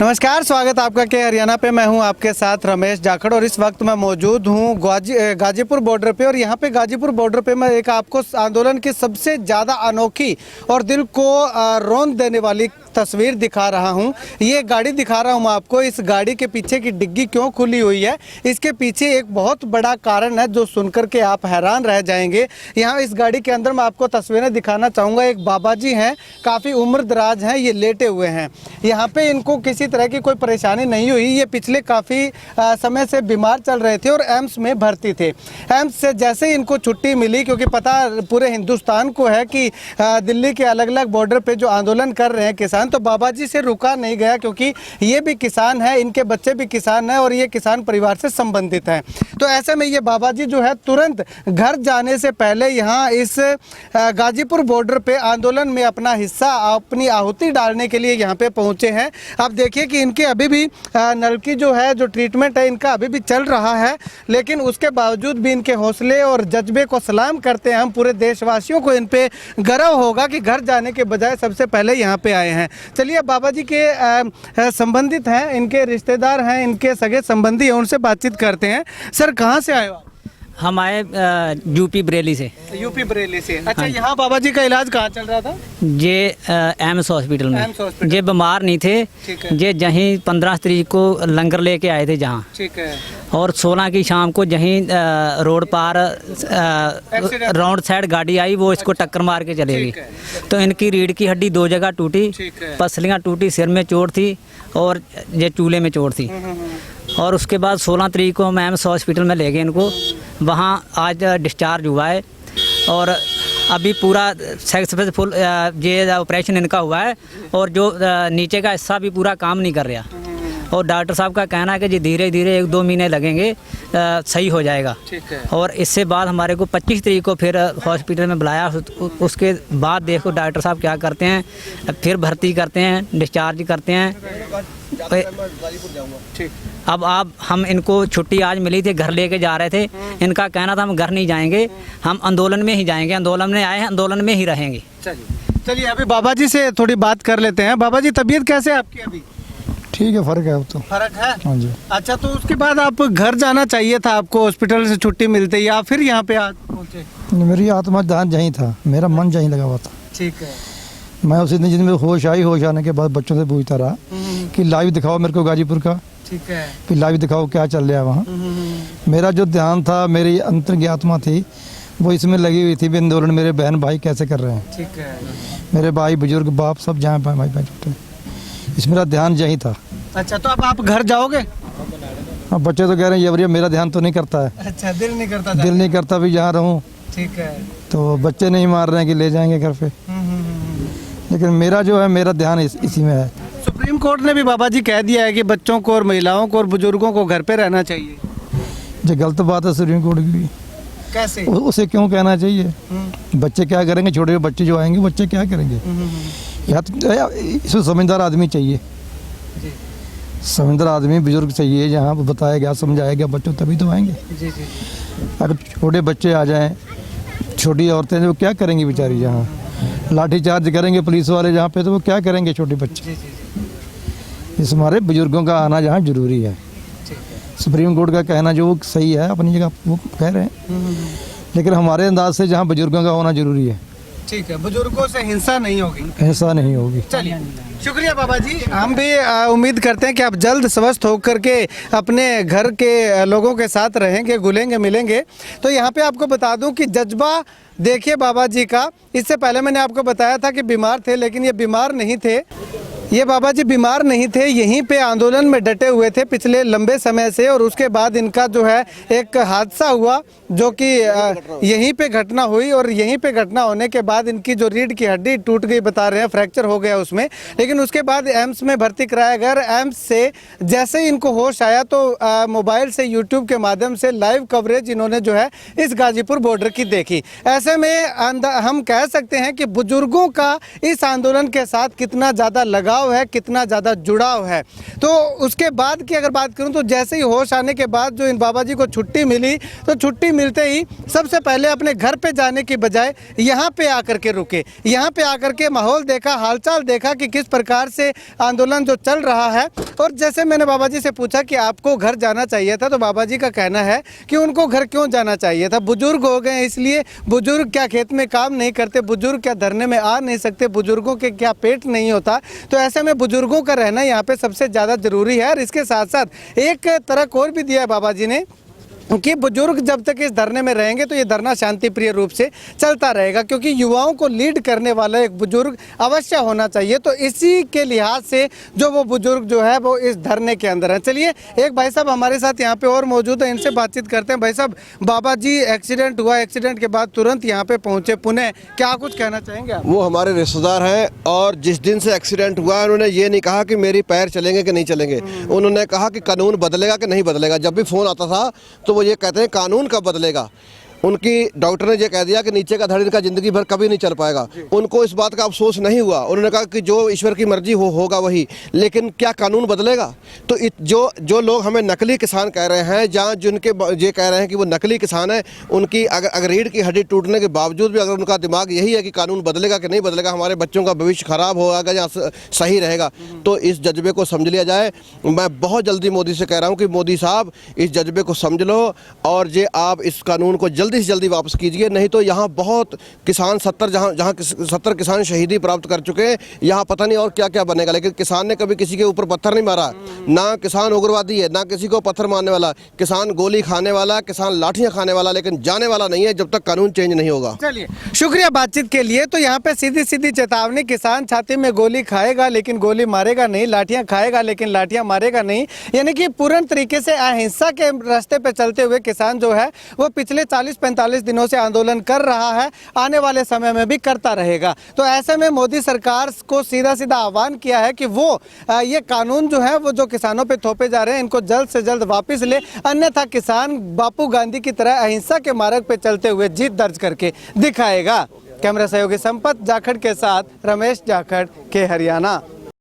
नमस्कार, स्वागत आपका के हरियाणा पे। मैं हूं आपके साथ रमेश जाखड़ और इस वक्त मैं मौजूद हूं गाजीपुर बॉर्डर पे। और यहां पे गाजीपुर बॉर्डर पे मैं एक आपको आंदोलन की सबसे ज़्यादा अनोखी और दिल को रौंद देने वाली तस्वीर दिखा रहा हूं। ये गाड़ी दिखा रहा हूं मैं आपको। इस गाड़ी के पीछे की डिग्गी क्यों खुली हुई है, इसके पीछे एक बहुत बड़ा कारण है जो सुनकर के आप हैरान रह जाएंगे। यहाँ इस गाड़ी के अंदर मैं आपको तस्वीरें दिखाना चाहूँगा। एक बाबा जी हैं, काफ़ी उम्र दराज हैं, ये लेटे हुए हैं। यहाँ पे इनको किसी तरह की कोई परेशानी नहीं हुई। ये पिछले काफ़ी समय से बीमार चल रहे थे और एम्स में भर्ती थे। एम्स से जैसे ही इनको छुट्टी मिली, क्योंकि पता पूरे हिंदुस्तान को है कि दिल्ली के अलग अलग बॉर्डर पे जो आंदोलन कर रहे हैं किसान, तो बाबा जी से रुका नहीं गया, क्योंकि ये भी किसान है, इनके बच्चे भी किसान हैं और ये किसान परिवार से संबंधित हैं। तो ऐसे में ये बाबा जी जो है तुरंत घर जाने से पहले यहाँ इस गाजीपुर बॉर्डर पे आंदोलन में अपना हिस्सा, अपनी आहुति डालने के लिए यहाँ पे पहुँचे हैं। आप देखिए कि इनके अभी भी नल की जो है, जो ट्रीटमेंट है इनका अभी भी चल रहा है, लेकिन उसके बावजूद भी इनके हौसले और जज्बे को सलाम करते हैं हम। पूरे देशवासियों को इन पे गर्व होगा कि घर जाने के बजाय सबसे पहले यहाँ पे आए हैं। चलिए, बाबा जी के संबंधित हैं, इनके रिश्तेदार हैं, इनके सगे संबंधी हैं, उनसे बातचीत करते हैं। सर, कहाँ से आए हो आप? हम आए यूपी बरेली से। यूपी बरेली से। अच्छा, यहाँ बाबा जी का इलाज कहाँ चल रहा था? जे एम्स हॉस्पिटल में। एम्स हॉस्पिटल। जे बीमार नहीं थे, जे जहीं 15 तारीख को लंगर लेके आए थे जहाँ, ठीक है। और 16 की शाम को जहीं रोड पार राउंड साइड गाड़ी आई, वो इसको टक्कर मार के चले गई। तो इनकी रीढ़ की हड्डी 2 जगह टूटी, पसलियाँ टूटी, सिर में चोट थी और ये चूल्हे में चोट थी। और उसके बाद 16 तारीख को हम एम्स हॉस्पिटल में ले गए इनको। वहाँ आज डिस्चार्ज हुआ है और अभी पूरा सक्सेसफुल ये ऑपरेशन इनका हुआ है। और जो नीचे का हिस्सा भी पूरा काम नहीं कर रहा। और डॉक्टर साहब का कहना है कि जी धीरे धीरे 1-2 महीने लगेंगे, सही हो जाएगा। और इससे बाद हमारे को 25 तारीख को फिर हॉस्पिटल में बुलाया। उसके बाद देखो डॉक्टर साहब क्या करते हैं, फिर भर्ती करते हैं, डिस्चार्ज करते हैं। अब आप हम इनको छुट्टी आज मिली थी, घर लेके जा रहे थे। इनका कहना था हम घर नहीं जाएंगे, हम आंदोलन में ही जाएंगे, आंदोलन में आए हैं, आंदोलन में ही रहेंगे। चलिए, अभी बाबा जी से थोड़ी बात कर लेते हैं। बाबा जी, तबीयत कैसे है आपकी अभी? ठीक है, फर्क है अब तो। फर्क है? हाँ जी। अच्छा, तो उसके बाद आप घर जाना चाहिए था आपको, हॉस्पिटल से छुट्टी मिलते या फिर यहाँ पे आज पहुँचे? मेरी आत्मा ध्यान यहीं था, मेरा मन यहीं लगा हुआ था। ठीक है। मैं उसी दिन जिसमें होश आई, होश आने के बाद बच्चों से पूछता रहा कि लाइव दिखाओ मेरे को गाजीपुर का। ठीक है। कि लाइव दिखाओ क्या चल रहा है वहाँ। मेरा जो ध्यान था, मेरी अंतर की आत्मा थी, वो इसमें लगी हुई थी भी आंदोलन मेरे बहन भाई कैसे कर रहे हैं। ठीक है। मेरे भाई बुजुर्ग बाप सब जहाँ भाई भाई छोटे, इसमें मेरा ध्यान यहीं था। अच्छा, तो अब आप घर जाओगे? अब बच्चे तो कह रहे हैं ये मेरा ध्यान तो नहीं करता है। अच्छा, दिल नहीं करता? दिल नहीं करता भी यहाँ रहूँ। ठीक है। तो बच्चे नहीं मार रहे हैं कि ले जाएंगे घर पे, लेकिन मेरा जो है, मेरा ध्यान इसी में है। सुप्रीम कोर्ट ने भी बाबा जी कह दिया है कि बच्चों को और महिलाओं को और बुजुर्गों को घर पे रहना चाहिए। जो गलत बात है सुप्रीम कोर्ट की। कैसे? उसे क्यों कहना चाहिए? बच्चे क्या करेंगे? छोटे बच्चे जो आएंगे, बच्चे क्या करेंगे? या तो इसमें समझदार आदमी चाहिए, समझदार आदमी बुजुर्ग चाहिए, जहाँ बताया गया समझाया गया बच्चों, तभी तो आएंगे। अगर छोटे बच्चे आ जाएं, छोटी औरतें जो क्या करेंगी बेचारी, जहाँ लाठीचार्ज करेंगे पुलिस वाले जहाँ पे, तो वो क्या करेंगे छोटे बच्चे। इस हमारे बुजुर्गों का आना जहाँ जरूरी है। सुप्रीम कोर्ट का कहना जो वो सही है, अपनी जगह वो कह रहे हैं, लेकिन हमारे अंदाज से जहाँ बुजुर्गों का होना जरूरी है। ठीक है, बुजुर्गों से हिंसा नहीं होगी। हिंसा नहीं होगी। चलिए, शुक्रिया बाबा जी। हम भी उम्मीद करते हैं कि आप जल्द स्वस्थ होकर के अपने घर के लोगों के साथ रहेंगे, घुलेंगे, मिलेंगे। तो यहाँ पे आपको बता दूं कि जज्बा देखिए बाबा जी का। इससे पहले मैंने आपको बताया था कि बीमार थे, लेकिन ये बीमार नहीं थे। ये बाबा जी बीमार नहीं थे, यहीं पे आंदोलन में डटे हुए थे पिछले लंबे समय से। और उसके बाद इनका जो है एक हादसा हुआ, जो कि यहीं पे घटना हुई। और यहीं पे घटना होने के बाद इनकी जो रीढ़ की हड्डी टूट गई, बता रहे हैं फ्रैक्चर हो गया उसमें। लेकिन उसके बाद एम्स में भर्ती कराया गया। एम्स से जैसे ही इनको होश आया तो मोबाइल से यूट्यूब के माध्यम से लाइव कवरेज इन्होंने जो है इस गाजीपुर बॉर्डर की देखी। ऐसे में हम कह सकते हैं कि बुजुर्गों का इस आंदोलन के साथ कितना ज़्यादा लगाव लगाव है, कितना ज़्यादा जुड़ाव है। तो उसके बाद की अगर बात करूं तो जैसे ही होश आने के बाद जो इन बाबा जी को छुट्टी मिली, तो छुट्टी मिलते ही सबसे पहले अपने घर पे जाने की बजाय यहाँ पे आकर के रुके। यहाँ पे आकर के माहौल देखा, हालचाल देखा कि किस प्रकार से आंदोलन जो चल रहा है। और जैसे मैंने बाबा जी से पूछा कि आपको घर जाना चाहिए था, तो बाबा जी का कहना है कि उनको घर क्यों जाना चाहिए था, बुजुर्ग हो गए इसलिए। बुजुर्ग क्या खेत में काम नहीं करते, बुजुर्ग क्या धरने में आ नहीं सकते, बुजुर्गों के क्या पेट नहीं होता। तो ऐसे में बुजुर्गों का रहना यहाँ पे सबसे ज़्यादा ज़रूरी है। और इसके साथ साथ एक तरक और भी दिया है बाबा जी ने कि बुजुर्ग जब तक इस धरने में रहेंगे तो ये धरना शांति प्रिय रूप से चलता रहेगा, क्योंकि युवाओं को लीड करने वाला एक बुजुर्ग अवश्य होना चाहिए। तो इसी के लिहाज से जो वो बुजुर्ग जो है वो इस धरने के अंदर है। चलिए, एक भाई साहब हमारे साथ यहाँ पे और मौजूद है, इनसे बातचीत करते हैं। भाई साहब, बाबा जी एक्सीडेंट हुआ, एक्सीडेंट के बाद तुरंत यहाँ पे पहुँचे पुणे, क्या कुछ कहना चाहेंगे आप? वो हमारे रिश्तेदार हैं और जिस दिन से एक्सीडेंट हुआ उन्होंने ये नहीं कहा कि मेरी पैर चलेंगे कि नहीं चलेंगे, उन्होंने कहा कि कानून बदलेगा कि नहीं बदलेगा। जब भी फ़ोन आता था तो वो ये कहते हैं कानून कब बदलेगा। उनकी डॉक्टर ने ये कह दिया कि नीचे का धड़ इनका ज़िंदगी भर कभी नहीं चल पाएगा। उनको इस बात का अफसोस नहीं हुआ, उन्होंने कहा कि जो ईश्वर की मर्जी होगा वही, लेकिन क्या कानून बदलेगा? तो जो लोग हमें नकली किसान कह रहे हैं, जहाँ जिनके ये कह रहे हैं कि वो नकली किसान है, उनकी अगर रीढ़ की हड्डी टूटने के बावजूद भी अगर उनका दिमाग यही है कि कानून बदलेगा कि नहीं बदलेगा, हमारे बच्चों का भविष्य खराब होगा या सही रहेगा, तो इस जज्बे को समझ लिया जाए। मैं बहुत जल्दी मोदी से कह रहा हूँ कि मोदी साहब इस जज्बे को समझ लो और ये आप इस कानून को जल्दी से जल्दी वापस कीजिए, नहीं तो यहाँ बहुत किसान 70 किसान शहीदी प्राप्त कर चुके हैं, यहाँ पता नहीं और क्या क्या बनेगा। लेकिन किसान ने कभी किसी के ऊपर पत्थर नहीं मारा, ना किसान उग्रवादी है, ना किसी को पत्थर मारने वाला। किसान गोली खाने वाला, किसान लाठियां खाने वाला, लेकिन जाने वाला नहीं है जब तक कानून चेंज नहीं होगा। चलिए, शुक्रिया बातचीत के लिए। तो यहाँ पे सीधी सीधी चेतावनी, किसान छाती में गोली खाएगा लेकिन गोली मारेगा नहीं, लाठियां खाएगा लेकिन लाठियां मारेगा नहीं। यानी कि पूर्ण तरीके से अहिंसा के रास्ते पे चलते हुए किसान जो है वो पिछले 40-45 दिनों से आंदोलन कर रहा है, आने वाले समय में भी करता रहेगा। तो ऐसे में मोदी सरकार को सीधा सीधा आह्वान किया है कि वो ये कानून जो है वो जो किसानों पे थोपे जा रहे हैं इनको जल्द से जल्द वापस ले, अन्यथा किसान बापू गांधी की तरह अहिंसा के मार्ग पे चलते हुए जीत दर्ज करके दिखाएगा। कैमरा सहयोगी संपत जाखड़ के साथ रमेश जाखड़ के हरियाणा।